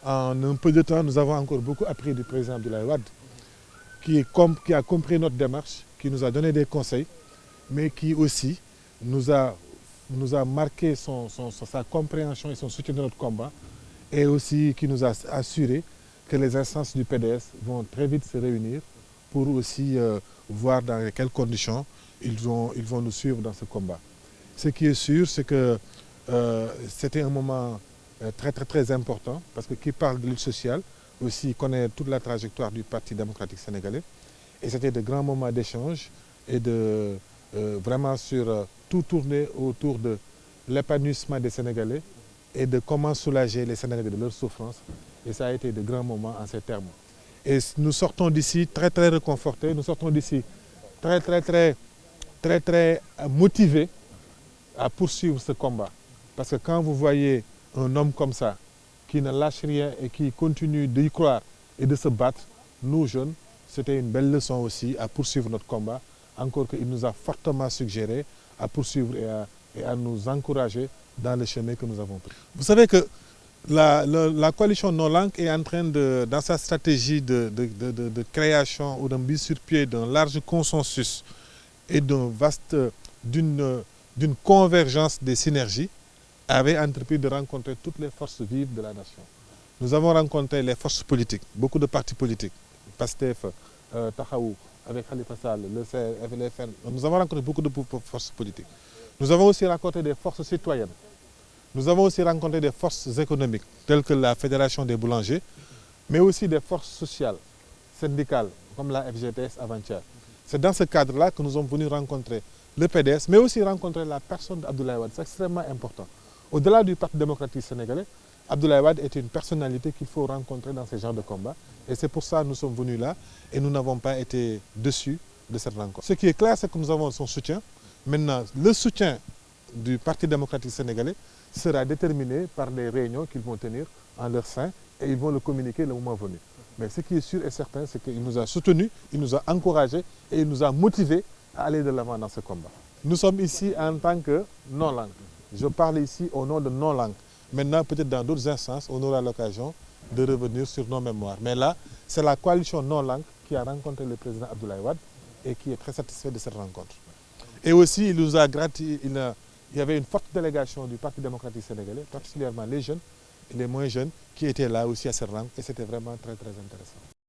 En un peu de temps, nous avons encore beaucoup appris du président Abdoulaye Wade, qui a compris notre démarche, qui nous a donné des conseils, mais qui aussi nous a, nous a marqué sa compréhension et son soutien de notre combat, et aussi qui nous a assuré que les instances du PDS vont très vite se réunir pour aussi voir dans quelles conditions ils vont nous suivre dans ce combat. Ce qui est sûr, c'est que c'était un moment très important, parce que qui parle de lutte sociale aussi connaît toute la trajectoire du Parti démocratique sénégalais. Et c'était de grands moments d'échange et de vraiment sur tout tourner autour de l'épanouissement des Sénégalais et de comment soulager les Sénégalais de leurs souffrances. Et ça a été de grands moments en ces termes. Et nous sortons d'ici très réconfortés, nous sortons d'ici très motivés à poursuivre ce combat. Parce que quand vous voyez un homme comme ça, qui ne lâche rien et qui continue d'y croire et de se battre, nous jeunes, c'était une belle leçon aussi à poursuivre notre combat, encore qu'il nous a fortement suggéré à poursuivre et à nous encourager dans le chemin que nous avons pris. Vous savez que la coalition Non-Langue est en train dans sa stratégie de création ou de mise sur pied d'un large consensus et d'une convergence des synergies, avait entrepris de rencontrer toutes les forces vives de la nation. Nous avons rencontré les forces politiques, beaucoup de partis politiques, PASTEF, Tahaou, avec Khalifa Sall, le FN. Nous avons rencontré beaucoup de forces politiques. Nous avons aussi rencontré des forces citoyennes. Nous avons aussi rencontré des forces économiques, telles que la Fédération des boulangers, mais aussi des forces sociales, syndicales, comme la FGTS avant-hier. C'est dans ce cadre-là que nous sommes venus rencontrer le PDS, mais aussi rencontrer la personne d'Abdoulaye Wade. C'est extrêmement important. Au-delà du Parti démocratique sénégalais, Abdoulaye Wade est une personnalité qu'il faut rencontrer dans ce genre de combat. Et c'est pour ça que nous sommes venus là et nous n'avons pas été déçus de cette rencontre. Ce qui est clair, c'est que nous avons son soutien. Maintenant, le soutien du Parti démocratique sénégalais sera déterminé par les réunions qu'ils vont tenir en leur sein et ils vont le communiquer le moment venu. Mais ce qui est sûr et certain, c'est qu'il nous a soutenus, il nous a encouragés et il nous a motivés à aller de l'avant dans ce combat. Nous sommes ici en tant que non-langue. Je parle ici au nom de non-langue. Maintenant, peut-être dans d'autres instances, on aura l'occasion de revenir sur nos mémoires. Mais là, c'est la coalition non-langue qui a rencontré le président Abdoulaye Wade et qui est très satisfait de cette rencontre. Et aussi, il nous a il y avait une forte délégation du Parti démocratique sénégalais, particulièrement les jeunes et les moins jeunes, qui étaient là aussi à cette rencontre. Et c'était vraiment très intéressant.